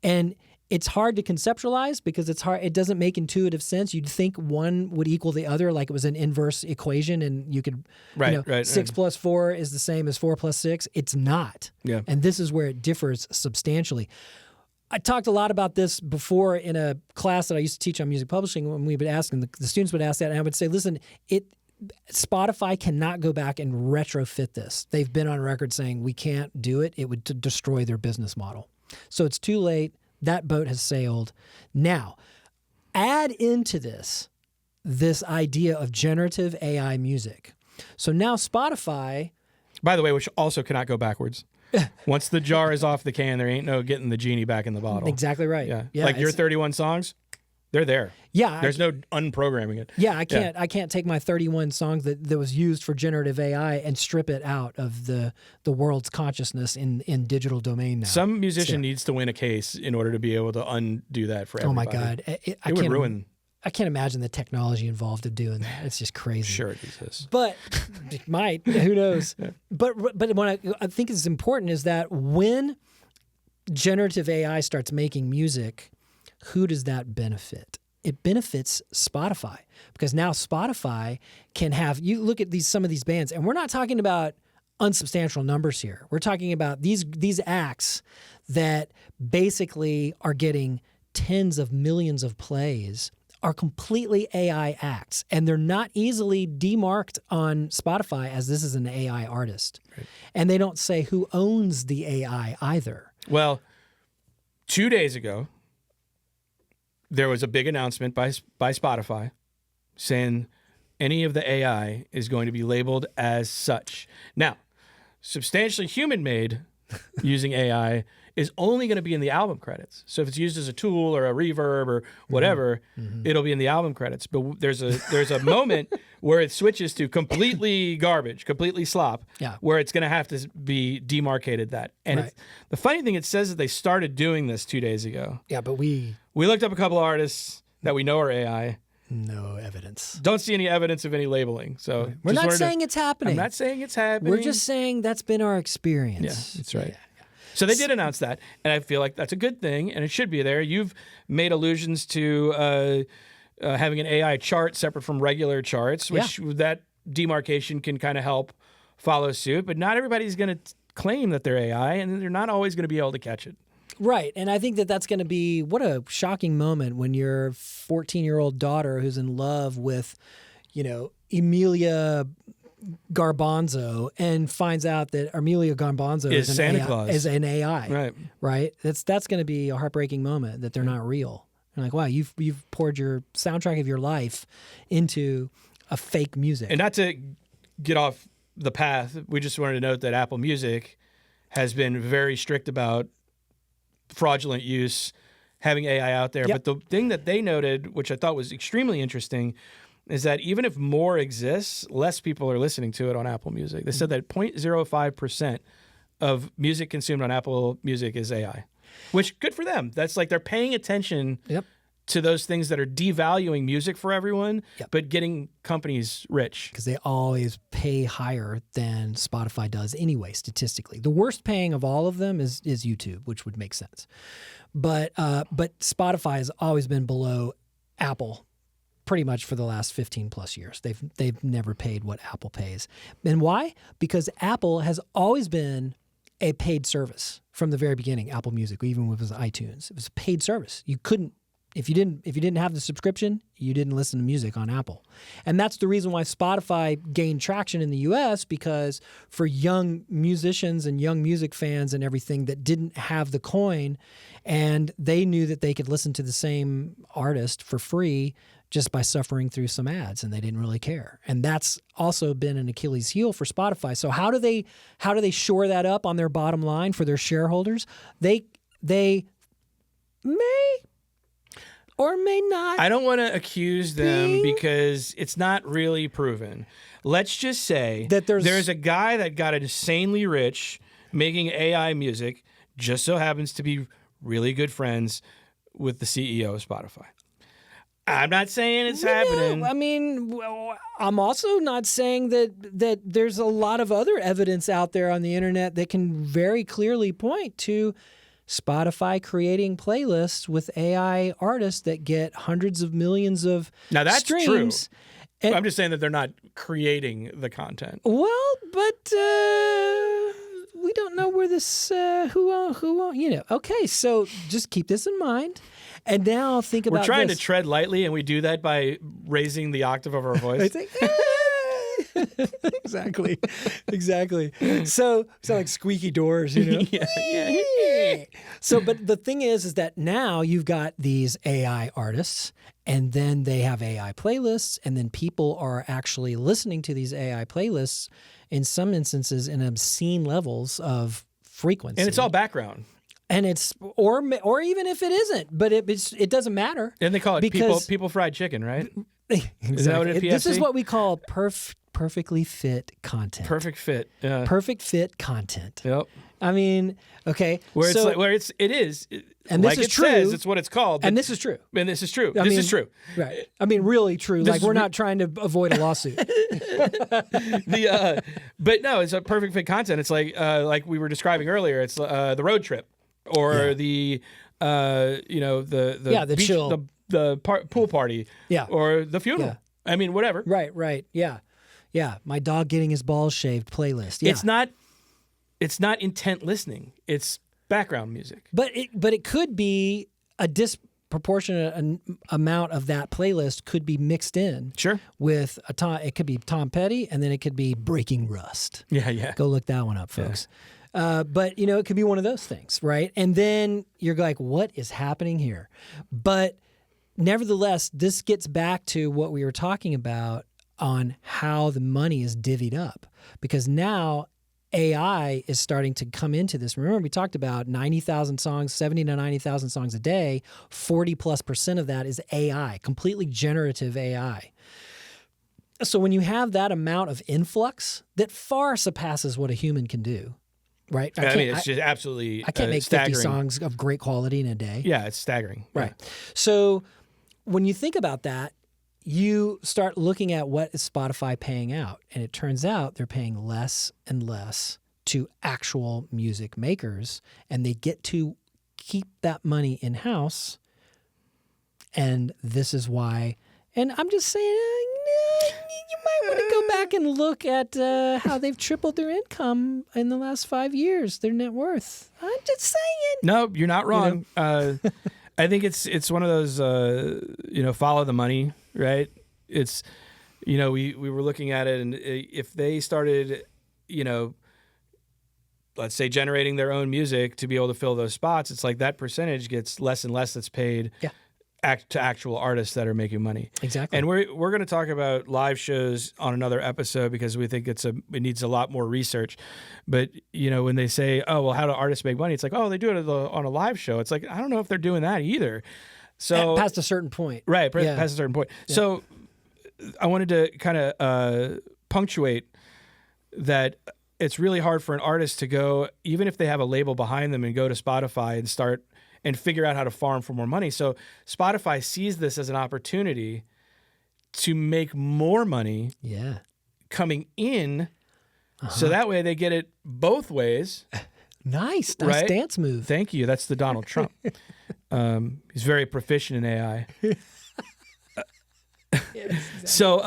And it's hard to conceptualize because it doesn't make intuitive sense. You'd think one would equal the other, like it was an inverse equation, and you could, 6 plus 4 is the same as 4 plus 6. It's not. Yeah. And this is where it differs substantially. I talked a lot about this before in a class that I used to teach on music publishing, when we would ask, and the students would ask that, and I would say, listen, Spotify cannot go back and retrofit this. They've been on record saying we can't do it. It would destroy their business model. So it's too late. That boat has sailed. Now, add into this idea of generative AI music. So now Spotify... By the way, which also cannot go backwards. Once the jar is off the can, there ain't no getting the genie back in the bottle. Exactly right. Yeah like your 31 songs, they're there. Yeah. There's no unprogramming it. Yeah, I can't take my 31 songs that was used for generative AI and strip it out of the world's consciousness in digital domain now. Some musician needs to win a case in order to be able to undo that for everybody. Oh my God. It would ruin... I can't imagine the technology involved in doing that. It's just crazy. Sure it exists. But it might. Who knows? But what I think is important is that when generative AI starts making music, who does that benefit? It benefits Spotify, because now Spotify can have, you look at some of these bands, and we're not talking about unsubstantial numbers here. We're talking about these acts that basically are getting tens of millions of plays, are completely AI acts, and they're not easily demarked on Spotify as this is an AI artist. Right. And they don't say who owns the AI either. Well, 2 days ago, there was a big announcement by Spotify saying any of the AI is going to be labeled as such. Now, substantially human-made using AI is only going to be in the album credits. So if it's used as a tool or a reverb or whatever, it'll be in the album credits. But there's a moment where it switches to completely garbage, completely slop, where it's going to have to be demarcated that. And the funny thing, it says that they started doing this 2 days ago. Yeah, but we looked up a couple of artists that we know are AI. No evidence. Don't see any evidence of any labeling. So we're not saying it's happening. I'm not saying it's happening. We're just saying that's been our experience. Yeah, that's right. Yeah. So they did announce that, and I feel like that's a good thing, and it should be there. You've made allusions to having an AI chart separate from regular charts, which that demarcation can kind of help follow suit. But not everybody's going to claim that they're AI, and they're not always going to be able to catch it. Right, and I think that's going to be, what a shocking moment when your 14-year-old daughter who's in love with, Emilia Garbanzo, and finds out that Amelia Garbanzo is Santa Claus, is an AI. Right. That's going to be a heartbreaking moment that they're not real. You're like, wow, you've poured your soundtrack of your life into a fake music. And not to get off the path, we just wanted to note that Apple Music has been very strict about fraudulent use, having AI out there. But the thing that they noted, which I thought was extremely interesting, is that even if more exists, less people are listening to it on Apple Music. They said that 0.05% of music consumed on Apple Music is AI, which good for them. That's like they're paying attention to those things that are devaluing music for everyone, Yep. but getting companies rich. Because they always pay higher than Spotify does anyway, statistically. The worst paying of all of them is YouTube, which would make sense. But Spotify has always been below Apple pretty much for the last 15 plus years. They've never paid what Apple pays. And why? Because Apple has always been a paid service from the very beginning. Apple Music, even with iTunes, it was a paid service. You couldn't, if you didn't have the subscription, you didn't listen to music on Apple. And that's the reason why Spotify gained traction in the US, because for young musicians and young music fans and everything that didn't have the coin, and they knew that they could listen to the same artist for free just by suffering through some ads, and they didn't really care. And that's also been an Achilles heel for Spotify. So how do they shore that up on their bottom line for their shareholders? They may or may not. I don't want to accuse them because it's not really proven. Let's just say that there's a guy that got insanely rich making AI music, just so happens to be really good friends with the CEO of Spotify. I'm not saying it's happening. I mean, I'm also not saying that there's a lot of other evidence out there on the internet that can very clearly point to Spotify creating playlists with AI artists that get hundreds of millions of Now that's streams. true. I'm just saying that they're not creating the content. Well, but we don't know where this who. Okay, so just keep this in mind. And now think about We're trying this. to tread lightly, and we do that by raising the octave of our voice. It's like, exactly. So like squeaky doors, Yeah. So, but the thing is that now you've got these AI artists, and then they have AI playlists, and then people are actually listening to these AI playlists in some instances in obscene levels of frequency. And it's all background. And it's or even if it isn't, but it doesn't matter. And they call it because people fried chicken, right? Exactly. Is that what it This is PFC? what we call perfectly fit content. Perfect fit. Yeah. Perfect fit content. Yep. I mean, okay. Where so, it is. And this like is it true. says, it's what it's called. and this is true. And this is true. I This mean, is true. Right. I mean, really true. This Like is we're not trying to avoid a lawsuit. But no, it's a perfect fit content. It's like we were describing earlier. It's the road trip, or the the beach, chill. the pool party, Yeah. or the funeral. Yeah. I mean, whatever. Right. Yeah. My dog getting his balls shaved playlist. Yeah. It's not intent listening. It's background music. But it could be a disproportionate amount of that playlist could be mixed in. Sure. With it could be Tom Petty, and then it could be Breaking Rust. Yeah. Go look that one up, folks. But it could be one of those things, right? And then you're like, what is happening here? But nevertheless, this gets back to what we were talking about on how the money is divvied up, because now AI is starting to come into this. Remember, we talked about 90,000 songs, 70 to 90,000 songs a day. 40+% of that is AI, completely generative AI. So when you have that amount of influx, that far surpasses what a human can do, right? I mean, it's just absolutely I can't make staggering. 50 songs of great quality in a day. Yeah, it's staggering. Right. So when you think about that, you start looking at what is Spotify paying out. And it turns out they're paying less and less to actual music makers. And they get to keep that money in-house. And this is why. And I'm just saying, you might want to go back and look at how they've tripled their income in the last 5 years, their net worth. I'm just saying. No, you're not wrong. I think it's one of those follow the money, right? It's we were looking at it, and if they started let's say generating their own music to be able to fill those spots, it's like that percentage gets less and less that's paid to actual artists that are making money. Exactly. And we're going to talk about live shows on another episode because we think it needs a lot more research. But when they say, oh well, how do artists make money? It's like, oh, they do it on a live show. It's like, I don't know if they're doing that either. So past a certain point. Right, past a certain point. Yeah. So I wanted to kind of punctuate that it's really hard for an artist to go, even if they have a label behind them, and go to Spotify and start and figure out how to farm for more money. So Spotify sees this as an opportunity to make more money Yeah. coming in, so that way they get it both ways. Nice Right? dance move. Thank you. That's the Donald Trump. He's very proficient in AI. So,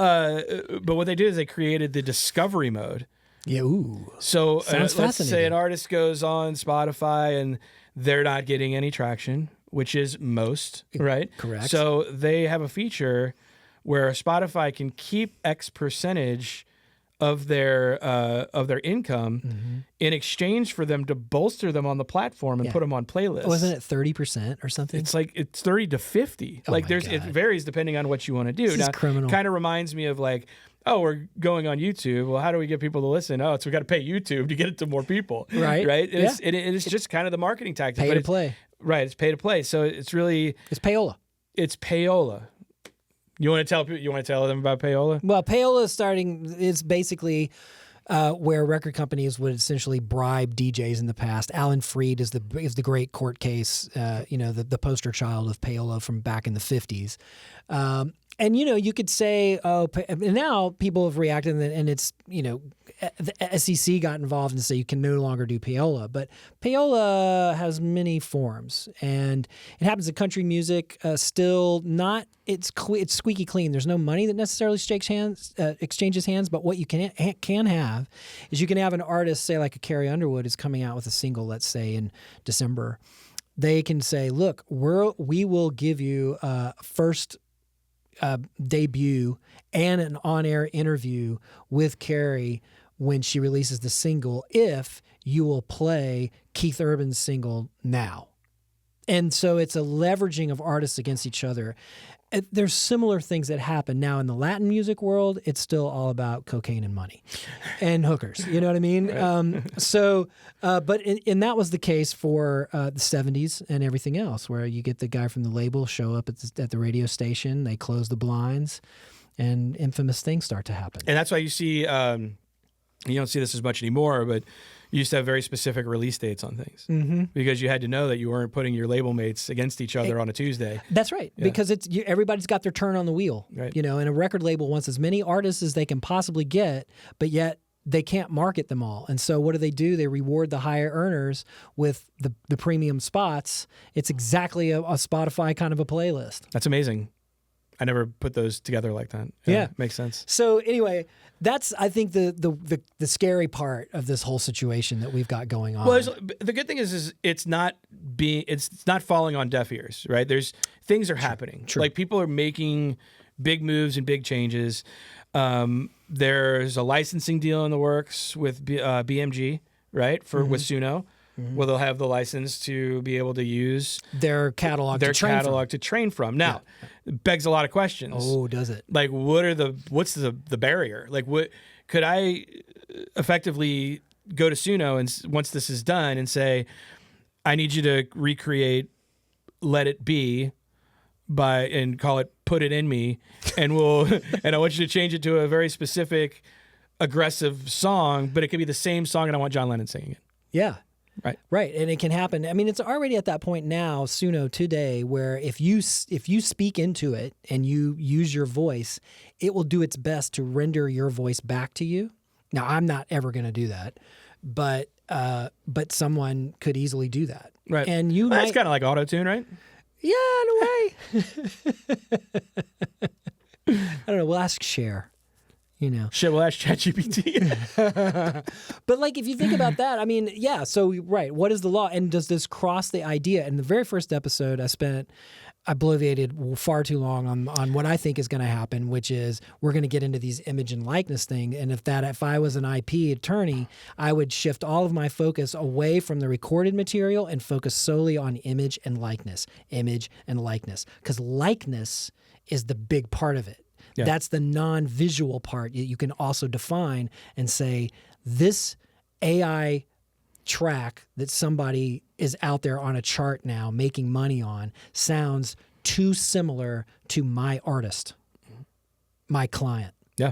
but what they did is they created the discovery mode. Yeah. Ooh. So Sounds let's say fascinating. an artist goes on Spotify and they're not getting any traction, which is most, right? Correct. So they have a feature where Spotify can keep X percentage of their income in exchange for them to bolster them on the platform and Yeah. put them on playlists. Wasn't it 30% or something? It's like it's 30 to 50. Oh Like my it God. varies depending on what you want to do. This is Now, criminal. kind of reminds me of like, oh, we're going on YouTube. Well, how do we get people to listen? Oh, so we got to pay YouTube to get it to more people. Right. Right. Yeah. It is just kind of the marketing tactic. pay but to it's- play. Right. It's pay to play. So it's really It's payola. it's payola. You want to tell people? You want to tell them about payola? Well, payola is basically where record companies would essentially bribe DJs in the past. Alan Freed is the great court case, the poster child of payola from back in the 50s. And you could say, and now people have reacted, and it's the SEC got involved and say you can no longer do payola. But payola has many forms, and it happens in country music. Still not, it's squeaky clean. There's no money that necessarily exchanges hands. But what you can have is you can have an artist, say like a Carrie Underwood, is coming out with a single, let's say in December. They can say, look, we will give you first debut and an on-air interview with Carrie when she releases the single if you will play Keith Urban's single now. And so it's a leveraging of artists against each other. There's similar things that happen now in the Latin music world. It's still all about cocaine and money and hookers. You know what I mean? Right. But that was the case for the 70s and everything else, where you get the guy from the label show up at the radio station, they close the blinds, and infamous things start to happen. And that's why you see, you don't see this as much anymore, but you used to have very specific release dates on things because you had to know that you weren't putting your label mates against each other on a Tuesday. That's right, because everybody's got their turn on the wheel, right. And a record label wants as many artists as they can possibly get, but yet they can't market them all. And so what do? They reward the higher earners with the premium spots. It's exactly a Spotify kind of a playlist. That's amazing. I never put those together like that. Yeah. Makes sense. So anyway, that's, I think, the scary part of this whole situation that we've got going on. Well, the good thing is it's not falling on deaf ears, right? Things are happening. True. Like people are making big moves and big changes. There's a licensing deal in the works with BMG, right? With Suno. Well, they'll have the license to be able to use their catalog to train from. Now, it begs a lot of questions. Oh, does it? Like, what's the barrier? Like, what could I effectively go to Suno and once this is done and say, I need you to recreate "Let It Be" and call it "Put It in Me," and and I want you to change it to a very specific, aggressive song, but it could be the same song, and I want John Lennon singing it. Yeah. Right. And it can happen. I mean, it's already at that point now, Suno today, where if you speak into it and you use your voice, it will do its best to render your voice back to you. Now, I'm not ever going to do that, but someone could easily do that. Right. And that's kind of like auto-tune, right? Yeah, in a way. I don't know. We'll ask Cher. Shit, we'll ask ChatGPT. But like, if you think about that, I mean, yeah. So right, what is the law, and does this cross the idea? In the very first episode, I obliviated far too long on what I think is going to happen, which is we're going to get into these image and likeness thing. And if I was an IP attorney, I would shift all of my focus away from the recorded material and focus solely on image and likeness, because likeness is the big part of it. Yeah. That's the non-visual part. You can also define and say, this AI track that somebody is out there on a chart now making money on sounds too similar to my artist, my client. Yeah.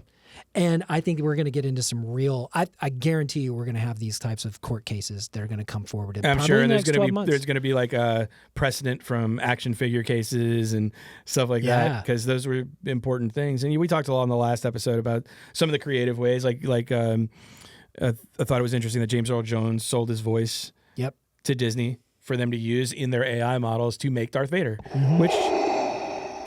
And I think we're going to get into some real. I guarantee you, we're going to have these types of court cases that are going to come forward. I'm sure, and there's going to be like a precedent from action figure cases and stuff like that, because those were important things. And we talked a lot in the last episode about some of the creative ways. I thought it was interesting that James Earl Jones sold his voice to Disney for them to use in their AI models to make Darth Vader, which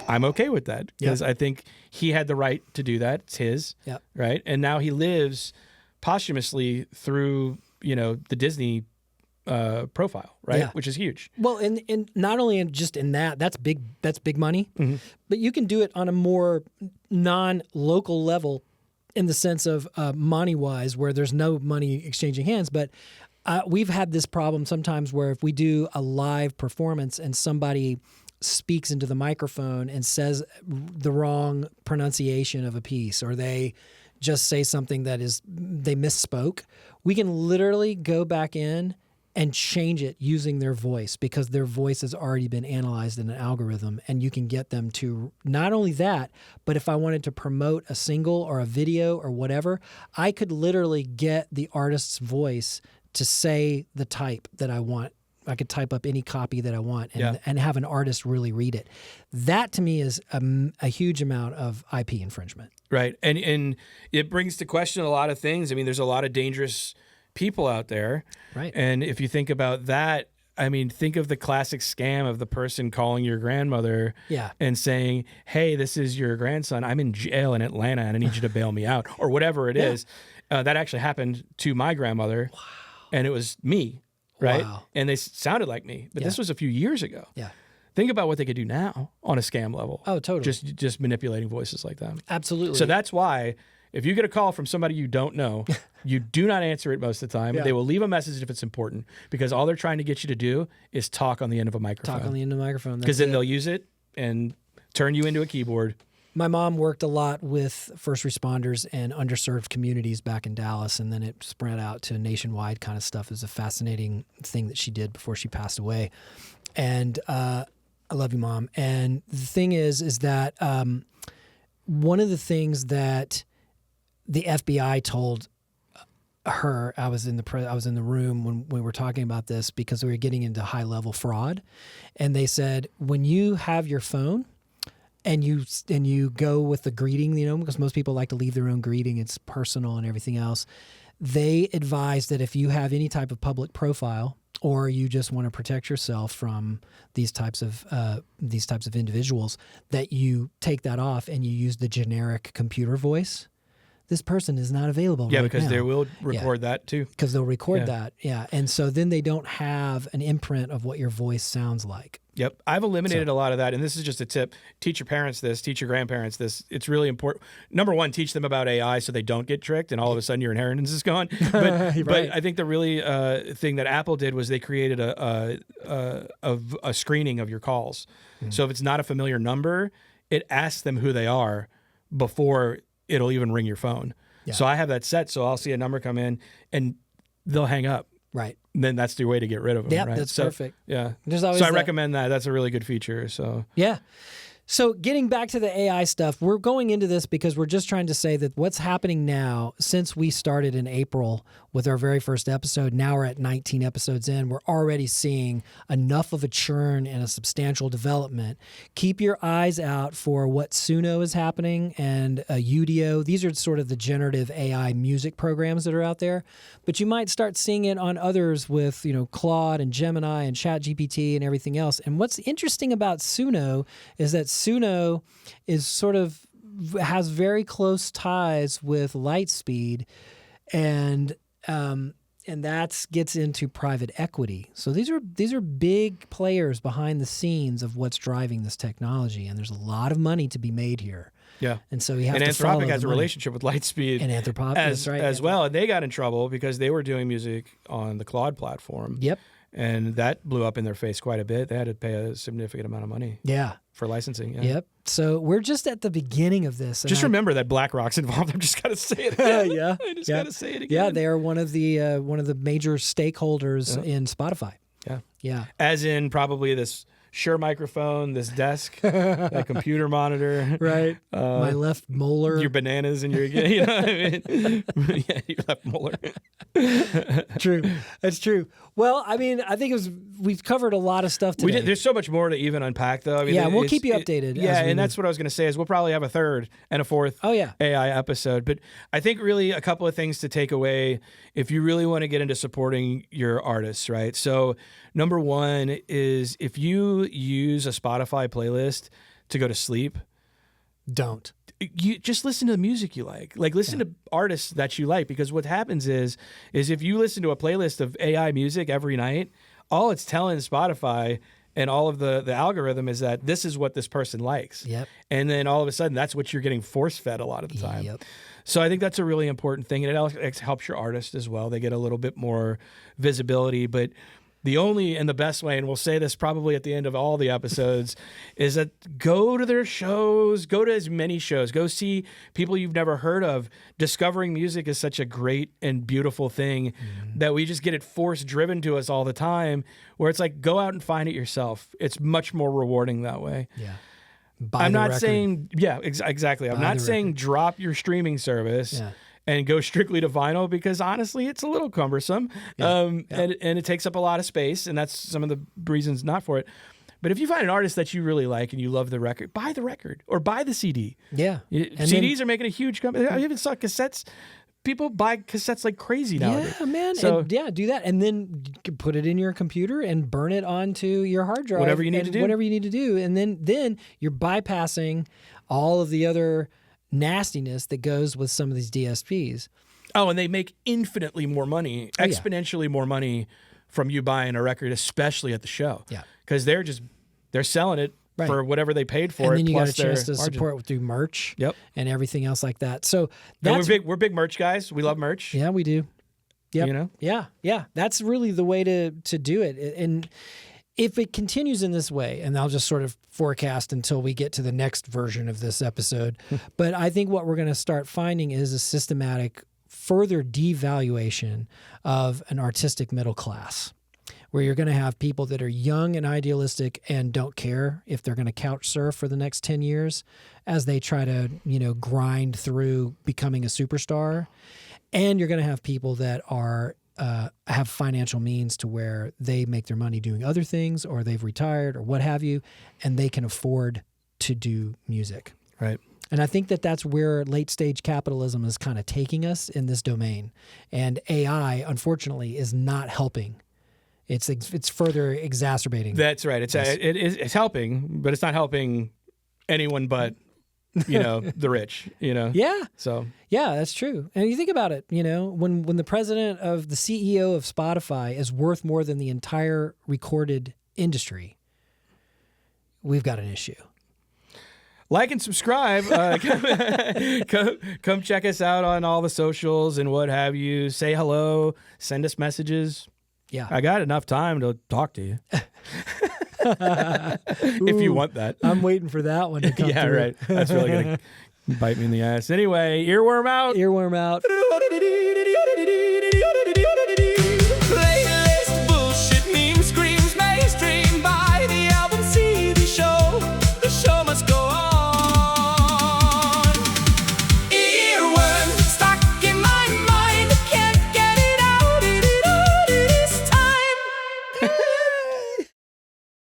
I'm okay with that, because I think he had the right to do that. It's his, right? And now he lives posthumously through, the Disney profile, right? Which is huge. Well, and not only just in that's big money, but you can do it on a more non-local level in the sense of money-wise, where there's no money exchanging hands. But we've had this problem sometimes where if we do a live performance and somebody speaks into the microphone and says the wrong pronunciation of a piece, or they just say something that they misspoke, we can literally go back in and change it using their voice, because their voice has already been analyzed in an algorithm, and you can get them to not only that, but if I wanted to promote a single or a video or whatever, I could literally get the artist's voice to say the type that I want. I could type up any copy that I want and have an artist really read it. That to me is a huge amount of IP infringement. Right. And it brings to question a lot of things. I mean, there's a lot of dangerous people out there. Right. And if you think about that, I mean, think of the classic scam of the person calling your grandmother and saying, hey, this is your grandson. I'm in jail in Atlanta and I need you to bail me out, or whatever it is. That actually happened to my grandmother. Wow. And it was me. Right. Wow. And they sounded like me, but this was a few years ago. Yeah. Think about what they could do now on a scam level. Oh, totally. Just manipulating voices like that. Absolutely. So that's why if you get a call from somebody you don't know, you do not answer it most of the time. They will leave a message if it's important, because all they're trying to get you to do is talk on the end of a microphone. Talk on the end of the microphone. Because then they'll use it and turn you into a keyboard. My mom worked a lot with first responders and underserved communities back in Dallas, and then it spread out to nationwide kind of stuff. It was a fascinating thing that she did before she passed away. And I love you, Mom. And the thing is that one of the things that the FBI told her, I was in the room when we were talking about this, because we were getting into high-level fraud, and they said, when you have your phone, and you go with the greeting, because most people like to leave their own greeting. It's personal and everything else. They advise that if you have any type of public profile, or you just want to protect yourself from these types of individuals, that you take that off and you use the generic computer voice. This person is not available right now. Yeah, because they will record that too. Because they'll record that, and so then they don't have an imprint of what your voice sounds like. Yep. I've eliminated a lot of that. And this is just a tip. Teach your parents this. Teach your grandparents this. It's really important. Number one, teach them about AI so they don't get tricked and all of a sudden your inheritance is gone. But, but I think the really thing that Apple did was they created a screening of your calls. Mm-hmm. So if it's not a familiar number, it asks them who they are before it'll even ring your phone. Yeah. So I have that set. So I'll see a number come in and they'll hang up. Right. And then that's the way to get rid of them. Yeah, right? that's perfect. Yeah. So I recommend that. That's a really good feature. So yeah. So getting back to the AI stuff, we're going into this because we're just trying to say that what's happening now, since we started in April with our very first episode, now we're at 19 episodes in, we're already seeing enough of a churn and a substantial development. Keep your eyes out for what Suno is happening and Udio. These are sort of the generative AI music programs that are out there. But you might start seeing it on others with, Claude and Gemini and ChatGPT and everything else. And what's interesting about Suno is that Suno is has very close ties with Lightspeed, and that gets into private equity. So these are big players behind the scenes of what's driving this technology, and there's a lot of money to be made here. Yeah, and so you have and to Anthropic has a relationship with Lightspeed and Anthropic as well, and they got in trouble because they were doing music on the Claude platform. Yep. And that blew up in their face quite a bit. They had to pay a significant amount of money. Yeah. For licensing. Yeah. Yep. So we're just at the beginning of this. Just remember that BlackRock's involved. I've just got to say it again. Yeah. I just got to say it again. Yeah, they are one of the major stakeholders in Spotify. Yeah. Yeah. As in probably this Shure microphone, this desk, that computer monitor, Right. My left molar. your bananas and your, you know what I mean? Yeah, your left molar. True. That's true. Well, I mean, I think we've covered a lot of stuff today. There's so much more to even unpack, though. I mean, Yeah, we'll keep you updated Yeah, as we and that's what I was going to say is we'll probably have a third and a fourth Oh, yeah. AI episode. But I think really a couple of things to take away if you really want to get into supporting your artists, right? So number one is if you use a Spotify playlist to go to sleep, Don't. you just listen to the music you like listen to artists that you like, because what happens is if you listen to a playlist of AI music every night, all it's telling Spotify and all of the algorithm is that this is what this person likes. Yep. And then all of a sudden that's what you're getting force fed a lot of the time. Yep. So I think that's a really important thing, and it helps your artist as well. They get a little bit more visibility. But the only and the best way, and we'll say this probably at the end of all the episodes, is that go to their shows, go to as many shows, go see people you've never heard of. Discovering music is such a great and beautiful thing that we just get it force driven to us all the time, where it's like, go out and find it yourself. It's much more rewarding that way. Yeah. I'm not saying, exactly. I'm not saying drop your streaming service Yeah. and go strictly to vinyl, because honestly, it's a little cumbersome. And it takes up a lot of space, and that's some of the reasons not for it. But if you find an artist that you really like and you love the record, buy the record or buy the CD. Yeah. CDs are making a huge company. I even saw cassettes. People buy cassettes like crazy nowadays. Yeah, man. So, And do that. And then you can put it in your computer and burn it onto your hard drive. Whatever you need to do. Whatever you need to do. And then you're bypassing all of the other nastiness that goes with some of these DSPs. oh, and they make infinitely more money, yeah. exponentially more money from you buying a record, especially at the show. Yeah. Because they're selling it Right. for whatever they paid for And it. then you got plus a chance their to margin. support it through merch Yep. and everything else like that. So And that's we're big merch guys. We love merch. Yeah, we do. Yep. You know? Yeah. That's really the way to do it. And if it continues in this way, and I'll just sort of forecast until we get to the next version of this episode, but I think what we're going to start finding is a systematic further devaluation of an artistic middle class, where you're going to have people that are young and idealistic and don't care if they're going to couch surf for the next 10 years as they try to, grind through becoming a superstar. And you're going to have people that are have financial means to where they make their money doing other things, or they've retired or what have you, and they can afford to do music. Right. And I think that that's where late stage capitalism is kind of taking us in this domain. And AI, unfortunately, is not helping. It's further exacerbating. That's right. It's helping, but it's not helping anyone but the rich. Yeah. So Yeah, that's true. And you think about it, when the president of the CEO of Spotify is worth more than the entire recorded industry, we've got an issue. like and subscribe. Come check us out on all the socials and what have you. Say hello. Send us messages. Yeah. I got enough time to talk to you. If you want that. I'm waiting for that one to come Yeah, through. right. That's really going to bite me in the ass. Anyway, earworm out. Earworm out.